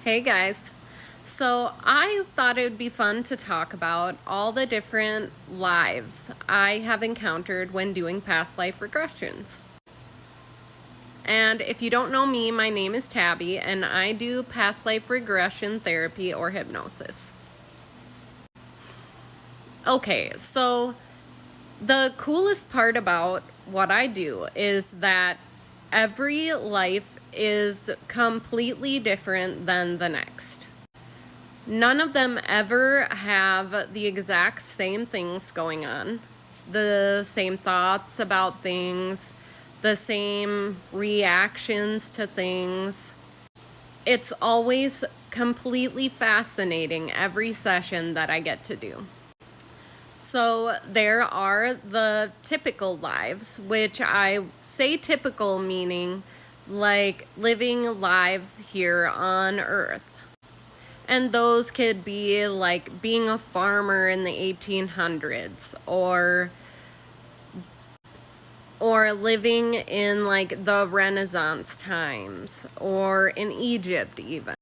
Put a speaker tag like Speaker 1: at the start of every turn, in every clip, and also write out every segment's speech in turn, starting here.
Speaker 1: Hey guys. So I thought it would be fun to talk about all the different lives I have encountered when doing past life regressions. And if you don't know me, my name is Tabby and I do past life regression therapy or hypnosis. Okay, so the coolest part about what I do is that every life is completely different than the next. None of them ever have the exact same things going on, the same thoughts about things, the same reactions to things. It's always completely fascinating every session that I get to do. So there are the typical lives, which I say typical meaning like living lives here on Earth. And those could be like being a farmer in the 1800s or living in like the Renaissance times or in Egypt even.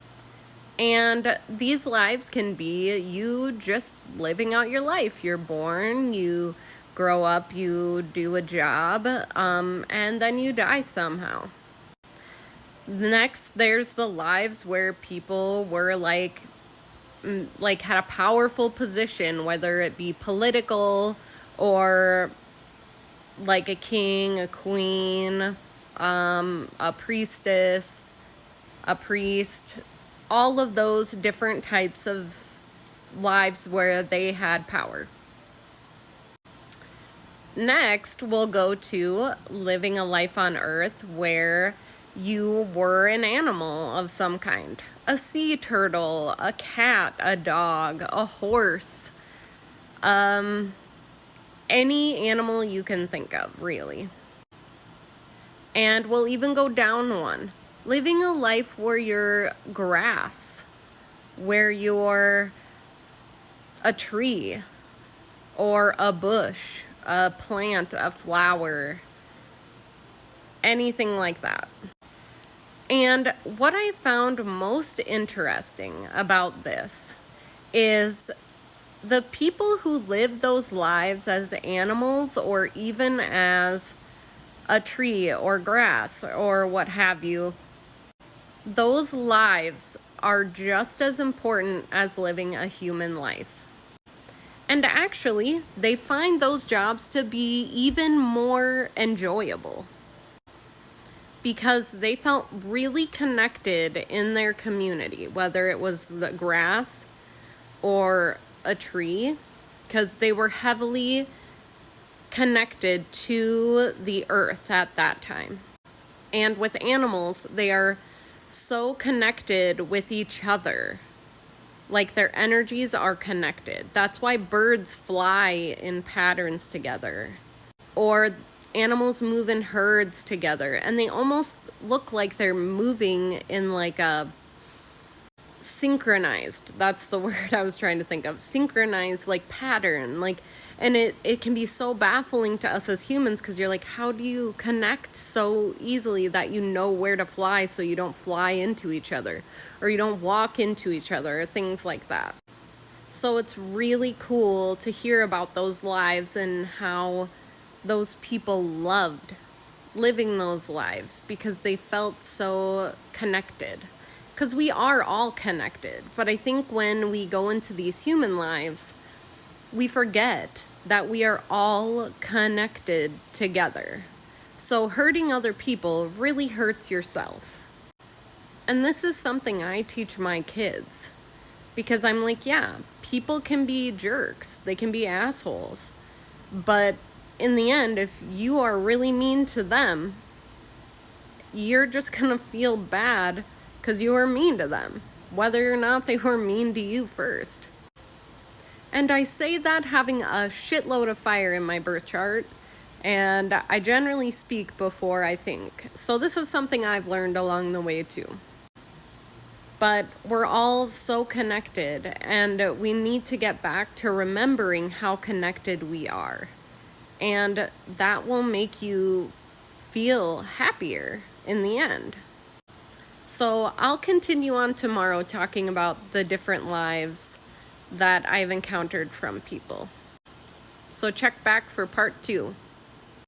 Speaker 1: And these lives can be you just living out your life. You're born, you grow up, you do a job, and then you die somehow. Next, there's the lives where people were like had a powerful position, whether it be political or like a king, a queen, a priestess, a priest, all of those different types of lives where they had power. Next, we'll go to living a life on Earth where you were an animal of some kind. A sea turtle, a cat, a dog, a horse, any animal you can think of, really. And we'll even go down one. Living a life where you're grass, where you're a tree, or a bush, a plant, a flower, anything like that. And what I found most interesting about this is the people who live those lives as animals or even as a tree or grass or what have you, those lives are just as important as living a human life. And actually, they find those jobs to be even more enjoyable, because they felt really connected in their community, whether it was the grass or a tree, because they were heavily connected to the earth at that time. And with animals, they are so connected with each other. Like their energies are connected. That's why birds fly in patterns together. Or animals move in herds together, and they almost look like they're moving in like a synchronized, that's the word I was trying to think of, synchronized like pattern, like, and it can be so baffling to us as humans, because you're like, how do you connect so easily that you know where to fly so you don't fly into each other or you don't walk into each other or things like that. So it's really cool to hear about those lives and how those people loved living those lives because they felt so connected. Because we are all connected. But I think when we go into these human lives, we forget that we are all connected together. So hurting other people really hurts yourself. And this is something I teach my kids. Because I'm like, yeah, people can be jerks. They can be assholes. But in the end, if you are really mean to them, you're just gonna feel bad because you were mean to them, whether or not they were mean to you first. And I say that having a shitload of fire in my birth chart, and I generally speak before I think. So this is something I've learned along the way too. But we're all so connected, and we need to get back to remembering how connected we are. And that will make you feel happier in the end. So I'll continue on tomorrow talking about the different lives that I've encountered from people. So check back for part 2.